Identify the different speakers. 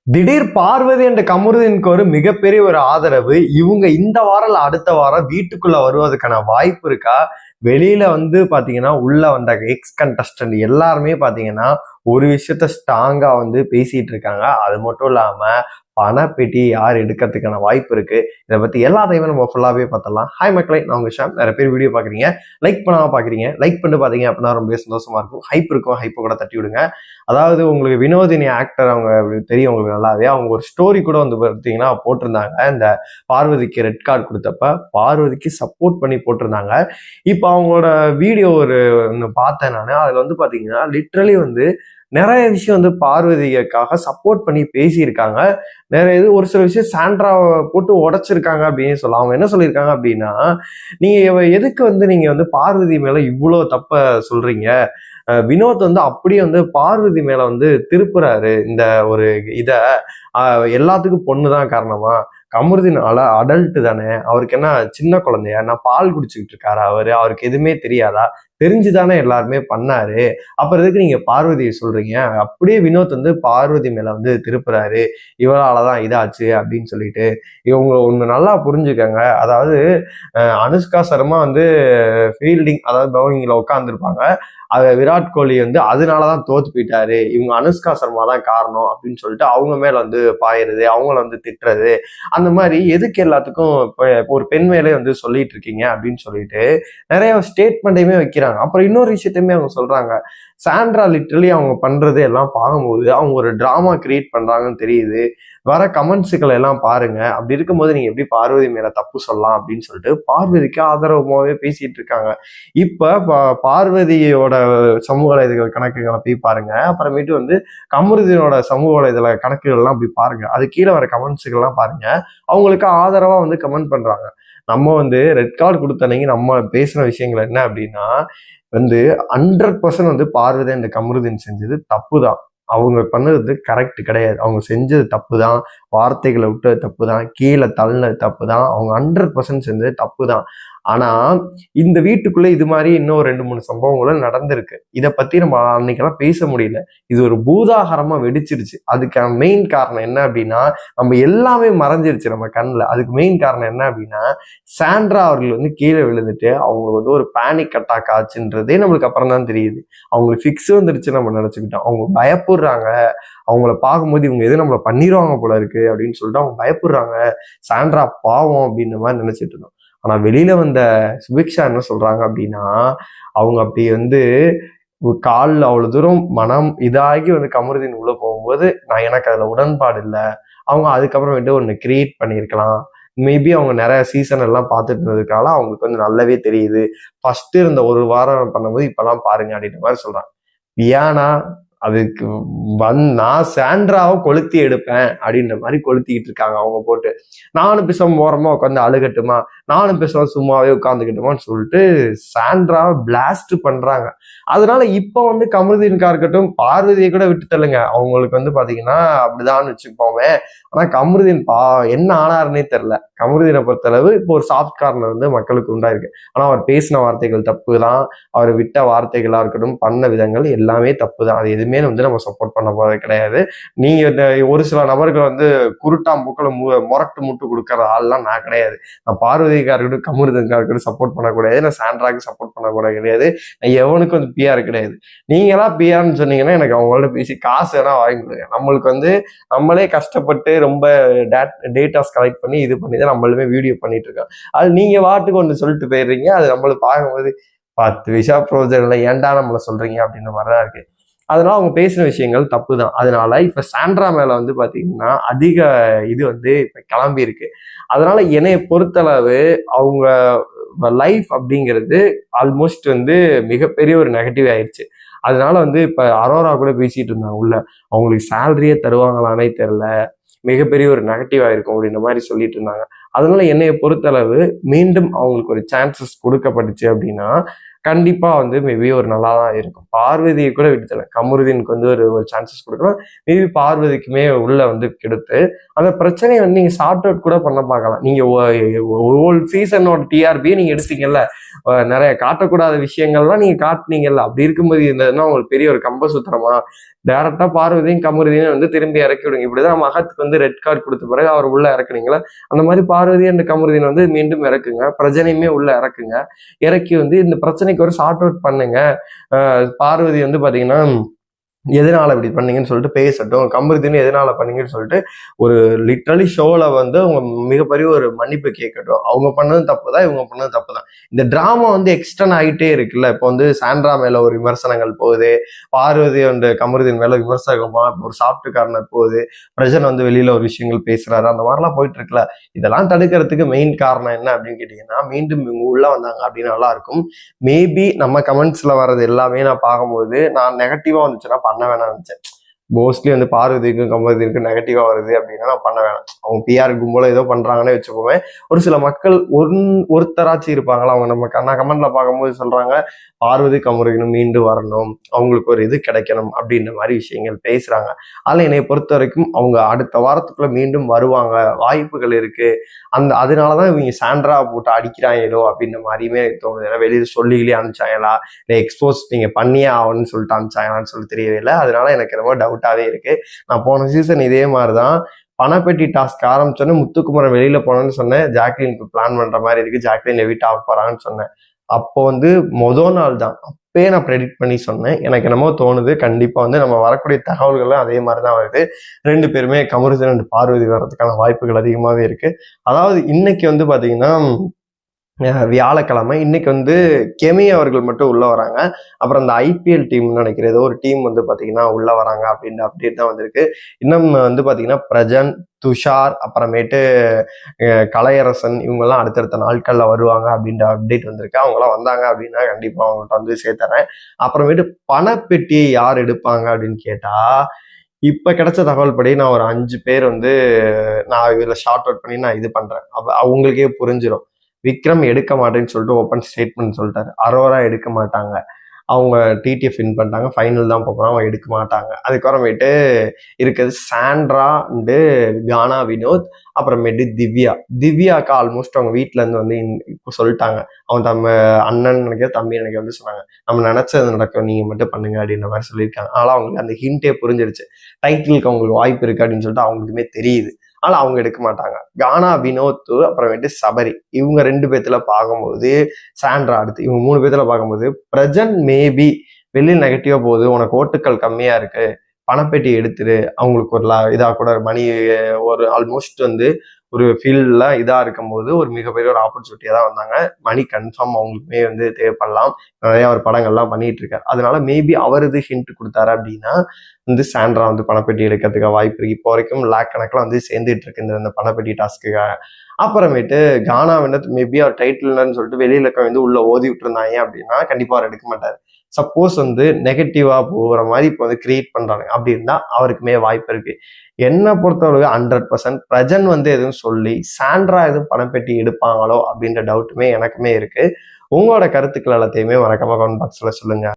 Speaker 1: திடீர் பார்வதி என்ற கமருதீனுக்கு ஒரு மிகப்பெரிய ஒரு ஆதரவு. இவங்க இந்த வாரம் இல்ல அடுத்த வாரம் வீட்டுக்குள்ள வருவதற்கான வாய்ப்பு இருக்கா? வெளியில வந்து பாத்தீங்கன்னா உள்ள வந்த எக்ஸ் கண்டஸ்டன்ட் எல்லாருமே பாத்தீங்கன்னா ஒரு விஷயத்த ஸ்ட்ராங்கா வந்து பேசிட்டு இருக்காங்க. அது மட்டும் இல்லாம பணப்பெட்டி யார் எடுக்கிறதுக்கான வாய்ப்பு இருக்கு. இதை பத்தி எல்லாத்தையுமே நம்ம ஃபுல்லாவே பார்த்தலாம். ஹாய் மக்களே, நான் உங்க ஷாம். நிறைய பேர் வீடியோ பாக்குறீங்க, லைக் பண்ணாம பாக்குறீங்க. லைக் பண்ணிட்டு பாத்தீங்க அப்படின்னா ரொம்ப சந்தோஷமா இருக்கும். ஹைப் இருக்கும், ஹைப்பை கூட தட்டி விடுங்க. அதாவது உங்களுக்கு வினோதினி ஆக்டர் அவங்க தெரியும் உங்களுக்கு நல்லாவே. அவங்க ஒரு ஸ்டோரி கூட வந்து பார்த்தீங்கன்னா போட்டிருந்தாங்க. இந்த பார்வதிக்கு ரெட் கார்டு கொடுத்தப்ப பார்வதிக்கு சப்போர்ட் பண்ணி போட்டிருந்தாங்க. இப்போ அவங்களோட வீடியோ ஒன்று பார்த்தேன் நான். அதுல வந்து பாத்தீங்கன்னா லிட்ரலி வந்து நிறைய விஷயம் வந்து பார்வதிக்காக சப்போர்ட் பண்ணி பேசியிருக்காங்க. நிறைய இது ஒரு சில விஷயம் சாண்ட்ராவை போட்டு உடைச்சிருக்காங்க அப்படின்னு சொல்லலாம். அவங்க என்ன சொல்லியிருக்காங்க அப்படின்னா, நீங்க எதுக்கு வந்து நீங்க வந்து பார்வதி மேல இவ்வளோ தப்ப சொல்றீங்க? வினோத் வந்து அப்படியே வந்து பார்வதி மேல வந்து திருப்புறாரு இந்த ஒரு இத. எல்லாத்துக்கும் பொண்ணுதான் காரணமா? கமருதீன் அடல்ட் தானே, அவருக்கு என்ன சின்ன குழந்தையா? நான் பால் குடிச்சுக்கிட்டு இருக்காரா அவருக்கு எதுவுமே தெரியாதா? தெரிஞ்சுதானே எல்லாருமே பண்ணாரு. அப்புறம் எதுக்கு நீங்க பார்வதியை சொல்றீங்க? அப்படியே வினோத் வந்து பார்வதி மேல வந்து திருப்புறாரு. இவளாலதான் இதாச்சு அப்படின்னு சொல்லிட்டு. இவங்க ஒண்ணு நல்லா புரிஞ்சுக்கங்க. அதாவது அனுஷ்கா சர்மா வந்து ஃபீல்டிங், அதாவது பவுலிங்ல உட்காந்துருப்பாங்க. விராட் கோலி வந்து அதனாலதான் தோத்து போயிட்டாரு, இவங்க அனுஷ்கா சர்மா தான் காரணம் அப்படின்னு சொல்லிட்டு அவங்க மேல வந்து பாயிறது, அவங்கள வந்து திட்டுறது, அந்த மாதிரி எதுக்கு எல்லாத்துக்கும் ஒரு பெண் மேலே வந்து சொல்லிட்டு இருக்கீங்க அப்படின்னு சொல்லிட்டு நிறைய ஸ்டேட்மெண்ட்டையுமே வைக்கிறாங்க. அப்புறம் இன்னொரு விஷயத்தையுமே அவங்க சொல்றாங்க. சாண்ட்ரா லிட்டரலி அவங்க பண்றது எல்லாம் பார்க்கும்போது அவங்க ஒரு டிராமா கிரியேட் பண்றாங்கன்னு தெரியுது. வர கமெண்ட்ஸுக்களை எல்லாம் பாருங்க. அப்படி இருக்கும்போது நீங்க எப்படி பார்வதி மேல தப்பு சொல்லலாம் அப்படின்னு சொல்லிட்டு பார்வதிக்கு ஆதரவாகவே பேசிட்டு இருக்காங்க. இப்ப பார்வதியோட சமூக வலைதள கணக்குகளை போய் பாருங்க. அப்புறமேட்டு வந்து கமருதீனோட சமூக வலைதள கணக்குகள் எல்லாம் போய் பாருங்க. அது கீழே வர கமெண்ட்ஸுகள் எல்லாம் பாருங்க. அவங்களுக்கு ஆதரவா வந்து கமெண்ட் பண்றாங்க. நம்ம வந்து ரெட் கார்டு கொடுத்தனைக்கு நம்ம பேசின விஷயங்கள் என்ன அப்படின்னா வந்து 100% வந்து பார்வதி இந்த கமருதீன் செஞ்சது தப்பு தான். அவங்க பண்ணது கரெக்ட் கிடையாது. அவங்க செஞ்சது தப்பு தான். வார்த்தைகளை விட்டது தப்பு தான். கீழே தள்ளினது தப்பு தான். அவங்க 100% செஞ்சது தப்பு தான். ஆனா இந்த வீட்டுக்குள்ள இது மாதிரி இன்னும் 2-3 சம்பவங்களும் நடந்திருக்கு. இதை பத்தி நம்ம அன்னைக்கெல்லாம் பேச முடியல. இது ஒரு பூதாகரமா வெடிச்சிருச்சு. அதுக்கான மெயின் காரணம் என்ன அப்படின்னா, நம்ம எல்லாமே மறைஞ்சிருச்சு நம்ம கண்ணுல. அதுக்கு மெயின் காரணம் என்ன அப்படின்னா, சாண்ட்ரா அவர்கள் வந்து கீழே விழுந்துட்டு அவங்களுக்கு வந்து ஒரு பேனிக் அட்டாக் ஆச்சுன்றதே நம்மளுக்கு அப்புறம் தான் தெரியுது. அவங்களுக்கு ஃபிக்ஸ் வந்துருச்சு நம்ம நினைச்சுக்கிட்டோம். அவங்க பயப்படுறாங்க. அவங்கள பார்க்கும்போது இவங்க எது நம்மளை பண்ணிடுவாங்க போல இருக்கு அப்படின்னு சொல்லிட்டு அவங்க பயப்படுறாங்க. சாண்ட்ரா பாவம் அப்படின்ற மாதிரி நினைச்சிட்டு இருந்தோம். ஆனா வெளியில வந்த சுபிக்ஷா என்ன சொல்றாங்க அப்படின்னா, அவங்க அப்படி வந்து காலில் அவ்வளவு தூரம் மனம் இதாகி வந்து கமருதீன் உள்ள போகும்போது எனக்கு அதுல உடன்பாடு இல்லை. அவங்க அதுக்கப்புறமேட்டு ஒன்று கிரியேட் பண்ணியிருக்கலாம். மேபி அவங்க நிறைய சீசன் எல்லாம் பார்த்துட்டு இருந்ததுக்கால அவங்களுக்கு வந்து நல்லாவே தெரியுது. ஃபர்ஸ்ட் இருந்த ஒரு வாரம் பண்ணும்போது இப்பெல்லாம் பாருங்க அப்படின்ற மாதிரி சொல்றாங்க. வியானா அதுக்கு நான் சாண்ட்ராவை கொளுத்தி எடுப்பேன் அப்படின்ற மாதிரி கொளுத்திக்கிட்டு இருக்காங்க அவங்க போட்டு. நானும் பேசாம ஓரமா உட்காந்து அழுகட்டுமா, நானும் பேசாம சும்மாவே உட்காந்துக்கிட்டுமான்னு சொல்லிட்டு சாண்ட்ராவை பிளாஸ்ட் பண்றாங்க. அதனால இப்ப வந்து கமருதீனுக்கா இருக்கட்டும், பார்வதியை கூட விட்டு தள்ளுங்க, அவங்களுக்கு வந்து பாத்தீங்கன்னா அப்படிதான் வச்சுப்போமே. ஆனா கமருதீன் என்ன ஆனாருன்னே தெரியல. கமருதீனை பொறுத்தளவு இப்போ ஒரு சாஃப்ட் கார்னர் வந்து மக்களுக்கு உண்டாயிருக்கு. ஆனா அவர் பேசின வார்த்தைகள் தப்பு தான். அவர் விட்ட வார்த்தைகளா இருக்கட்டும், பண்ண விதங்கள் எல்லாமே தப்பு தான். அது எதுவுமே வந்து நம்ம சப்போர்ட் பண்ண போறது கிடையாது. நீங்க ஒரு சில நபர்கள் வந்து குருட்டாம் புக்களை முரட்டு முட்டு கொடுக்கற ஆள்லாம் நான் கிடையாது. நான் பார்வதிக்கா இருக்கட்டும், கமருதீனுக்கா இருக்கட்டும் சப்போர்ட் பண்ணக்கூடாது. நான் சாண்ட்ராக்கு சப்போர்ட் பண்ணக்கூட கிடையாது. நான் எவனுக்கு வந்து பிஆர் கிடையாது. நீங்களாம் பிஆர்னு சொன்னீங்கன்னா எனக்கு அவங்களோட பேசி காசு வேணா வாங்கி கொடுங்க. நம்மளுக்கு வந்து நம்மளே கஷ்டப்பட்டு ரொம்ப டேட்டாஸ் கலெக்ட் பண்ணி இது பண்ணி தான் நம்மளுமே வீடியோ பண்ணிட்டு இருக்கோம். அது நீங்க வாட்டுக்கு ஒன்று சொல்லிட்டு போயிடுறீங்க. அது நம்மளுக்கு பார்க்கும்போது 10 விஷா ப்ரோஜனில் ஏன்டா நம்மளை சொல்றீங்க அப்படின்ற மாதிரிதான் இருக்கு. அதனால அவங்க பேசின விஷயங்கள் தப்பு தான். அதனால இப்ப சாண்ட்ரா மேல வந்து பாத்தீங்கன்னா அதிக இது வந்து இப்ப கிளம்பி இருக்கு. அதனால என்னைய பொறுத்தளவு அவங்க லைஃப் அப்படிங்கிறது ஆல்மோஸ்ட் வந்து மிகப்பெரிய ஒரு நெகட்டிவ் ஆயிடுச்சு. அதனால வந்து இப்ப அரோரா கூட பேசிட்டு இருந்தாங்க உள்ள, அவங்களுக்கு சேலரியே தருவாங்களானே தெரியல, மிகப்பெரிய ஒரு நெகட்டிவ் ஆயிருக்கும் அப்படின்ற மாதிரி சொல்லிட்டு இருந்தாங்க. அதனால என்னைய பொறுத்தளவு மீண்டும் அவங்களுக்கு ஒரு சான்சஸ் கொடுக்கப்பட்டுச்சு அப்படின்னா கண்டிப்பா வந்து மேபி ஒரு நல்லா தான் இருக்கும். பார்வதியை கூட விட்டுத்தல, கமருதீனுக்கு வந்து ஒரு சான்சஸ் கொடுக்கலாம். மேபி பார்வதிக்குமே உள்ள வந்து கெடுத்து அந்த பிரச்சனையை வந்து நீங்க சார்ட் அவுட் கூட பண்ண பார்க்கலாம். நீங்க ஒரு சீசனோட டிஆர்பியை நீங்க எடுத்தீங்கல்ல, நிறைய காட்டக்கூடாத விஷயங்கள்லாம் நீங்க காட்டுனீங்கல்ல, அப்படி இருக்கும்போது இருந்ததுன்னா உங்களுக்கு பெரிய ஒரு கம்ப சுத்திரமா டைரக்டா பார்வதியும் கமருதீனும் வந்து திரும்பி இறக்கி விடுங்க. இப்படிதான் மகத்துக்கு வந்து ரெட் கார்டு கொடுத்த பிறகு அவர் உள்ள இறக்குனீங்களா, அந்த மாதிரி பார்வதி அண்ட் கமருதீன் வந்து மீண்டும் இறக்குங்க, பிரஜனையுமே உள்ள இறக்குங்க. இறக்கி வந்து இந்த பிரச்சனைக்கு ஒரு சார்ட் அவுட் பண்ணுங்க. பார்வதி வந்து பாத்தீங்கன்னா எதனால இப்படி பண்ணீங்கன்னு சொல்லிட்டு பேசட்டும், கமருதீன் எதனால பண்ணீங்கன்னு சொல்லிட்டு ஒரு லிட்ரலி ஷோல வந்து அவங்க மிகப்பெரிய ஒரு மன்னிப்பு கேட்கட்டும். அவங்க பண்ணதும் தப்பு தான், இவங்க பண்ணதும் தப்பு தான். இந்த டிராமா வந்து எக்ஸ்டன் ஆகிட்டே இருக்குல்ல. இப்போ வந்து சாண்ட்ரா மேல ஒரு விமர்சனங்கள் போகுது, பார்வதி அண்ட் கமருதீன் மேல விமர்சனமா ஒரு சாப்பிட்டு காரணம் போகுது, பிரஜன் வந்து வெளியில ஒரு விஷயங்கள் பேசுறாரு, அந்த மாதிரிலாம் போயிட்டு இருக்குல்ல. இதெல்லாம் தடுக்கிறதுக்கு மெயின் காரணம் என்ன அப்படின்னு கேட்டீங்கன்னா, மீண்டும் இவங்க உள்ள வந்தாங்க அப்படின்னு நல்லா இருக்கும். மேபி நம்ம கமெண்ட்ஸ்ல வர்றது எல்லாமே நான் பார்க்கும்போது நான் நெகட்டிவா வந்துச்சுன்னா பண்ண வேணாம்னு நினைச்சேன். மோஸ்ட்லி வந்து பார்வதிக்கும் கமருதீனுக்கும் நெகட்டிவா வருது அப்படின்னா நான் பண்ண வேணாம். அவங்க பிஆர் கும்பல ஏதோ பண்றாங்கன்னு வச்சுக்கோமே. ஒரு சில மக்கள் ஒருத்தராட்சி இருப்பாங்களா, அவங்க நம்ம நான் கமெண்ட்ல பார்க்கும்போது சொல்றாங்க பார்வதி கமருதீனும் மீண்டும் வரணும், அவங்களுக்கு ஒரு இது கிடைக்கணும் அப்படின்ற மாதிரி விஷயங்கள் பேசுறாங்க. அதில் என்னை பொறுத்த வரைக்கும் அவங்க அடுத்த வாரத்துக்குள்ள மீண்டும் வருவாங்க, வாய்ப்புகள் இருக்கு. அதனாலதான் இவங்க சாண்ட்ரா போட்டு அடிக்கிறாங்களோ அப்படின்ற மாதிரியுமே தோணுது. ஏன்னா வெளியில சொல்லிகளே அனுப்பிச்சாங்களா, இல்லை எக்ஸ்போஸ் நீங்க பண்ணியே ஆகணும்னு சொல்லிட்டு அனுப்பிச்சாங்களான்னு சொல்லி தெரியவே இல்லை. அதனால எனக்கு ரொம்ப டவுட்டாவே இருக்கு. நான் போன சீசன் இதே மாதிரிதான் பணப்பெட்டி டாஸ்க் ஆரம்பிச்சோன்னே முத்துக்குமரன் வெளியில போனோன்னு சொன்னேன், ஜாக்லினுக்கு பிளான் பண்ற மாதிரி இருக்கு, ஜாக்லின் எவிட் ஆக போறாங்கன்னு சொன்னேன். அப்போ வந்து முதல் நாள் தான் அப்பயே நான் ப்ரெடிக்ட் பண்ணி சொன்னேன். எனக்கு என்னமோ தோணுது கண்டிப்பா வந்து நம்ம வரக்கூடிய தகவல்கள்லாம் அதே மாதிரிதான் வருது. 2 பேருமே கமருதீன் அண்ட் பார்வதி வர்றதுக்கான வாய்ப்புகள் அதிகமாவே இருக்கு. அதாவது இன்னைக்கு வந்து பாத்தீங்கன்னா வியாழக்கிழமை, இன்னைக்கு வந்து கெமி அவர்கள் மட்டும் உள்ள வராங்க. அப்புறம் அந்த ஐபிஎல் டீம்னு நினைக்கிறேன், ஏதோ ஒரு டீம் வந்து பாத்தீங்கன்னா உள்ள வராங்க அப்படின்ற அப்டேட் தான் வந்திருக்கு. இன்னும் வந்து பாத்தீங்கன்னா பிரஜன், துஷார், அப்புறமேட்டு கலையரசன் இவங்கெல்லாம் அடுத்தடுத்த நாட்கள்ல வருவாங்க அப்படின்ற அப்டேட் வந்திருக்கு. அவங்களாம் வந்தாங்க அப்படின்னா கண்டிப்பா அவங்கள்ட்ட வந்து சேர்த்துறேன். அப்புறமேட்டு பணப்பெட்டியை யார் எடுப்பாங்க அப்படின்னு கேட்டா, இப்ப கிடைச்ச தகவல் படி நான் ஒரு 5 பேர் வந்து நான் இதுல ஷார்ட் அவுட் பண்ணி நான் இது பண்றேன். அவங்களுக்கே புரிஞ்சிடும். விக்ரம் எடுக்க மாட்டேன்னு சொல்லிட்டு ஓப்பன் ஸ்டேட்மெண்ட் சொல்லிட்டாரு. அரோரா எடுக்க மாட்டாங்க, அவங்க டிடிஎஃப் வின் பண்ணிட்டாங்க, ஃபைனல் தான் போகிறாங்க, அவங்க எடுக்க மாட்டாங்க. அதுக்கப்புறமேட்டு இருக்கிறது சாண்ட்ரா அண்டு கானா வினோத், அப்புறமேட்டு திவ்யாக்கு ஆல்மோஸ்ட் அவங்க வீட்டுல இருந்து வந்து இப்போ சொல்லிட்டாங்க. அவன் அண்ணன் நினைக்கிற தம்பி நினைக்க வந்து சொன்னாங்க, நம்ம நினைச்சது நடக்கும், நீங்க மட்டும் பண்ணுங்க அப்படின்ற மாதிரி சொல்லியிருக்காங்க. அதனால அவங்களுக்கு அந்த ஹிண்டே புரிஞ்சிருச்சு, டைட்டிலுக்கு அவங்களுக்கு வாய்ப்பு இருக்கு அப்படின்னு சொல்லிட்டு அவங்களுக்குமே தெரியுது. ஆனால் அவங்க எடுக்க மாட்டாங்க. கானா வினோத், அப்புறமேட்டு சபரி, இவங்க 2 பேத்துல பார்க்கும்போது சாண்ட்ரா அடுத்து, இவங்க 3 பேத்துல பார்க்கும்போது பிரஜன் மேபி வெளியில் நெகட்டிவா போகுது, உனக்கு ஓட்டுக்கள் கம்மியா இருக்கு, பணப்பெட்டி எடுத்துரு, அவங்களுக்கு ஒரு இதா கூட மணி ஒரு ஆல்மோஸ்ட் வந்து ஒரு ஃபீல்ட்ல இதா இருக்கும்போது ஒரு மிகப்பெரிய ஒரு ஆப்பர்ச்சுனிட்டியா தான் வந்தாங்க. மணி கன்ஃபார்ம் அவங்களுக்குமே வந்து தேவைப்படலாம். நிறைய ஒரு படங்கள்லாம் பண்ணிட்டு இருக்காரு. அதனால மேபி அவர் இது ஹிண்ட் கொடுத்தாரு அப்படின்னா வந்து சாண்ட்ரா வந்து பணப்பெட்டி எடுக்கிறதுக்கு வாய்ப்பு இருக்கு. இப்போ வரைக்கும் லேக் கணக்கில் வந்து சேர்ந்துட்டு இருக்கு இந்த பணப்பெட்டி டாஸ்க்குக்காக. அப்புறமேட்டு கானா வினோத் மேபி அவர் டைட்டில்னு சொல்லிட்டு வெளியில வந்து உள்ள ஓதி விட்டு இருந்தாங்க அப்படின்னா கண்டிப்பா அவர் எடுக்க மாட்டாரு. சப்போஸ் வந்து நெகட்டிவா போகிற மாதிரி இப்போ வந்து கிரியேட் பண்றாங்க அப்படி இருந்தா அவருக்குமே வாய்ப்பு இருக்கு. என்னை பொறுத்தவரைக்கும் 100% பிரஜன் வந்து எதுவும் சொல்லி சாண்ட்ரா எதுவும் பணப்பெட்டி எடுப்பாங்களோ அப்படின்ற டவுட்டுமே எனக்குமே இருக்கு. உங்களோட கருத்துக்கள் எல்லாத்தையுமே மறக்காம கமெண்ட் பாக்ஸ்ல சொல்லுங்க.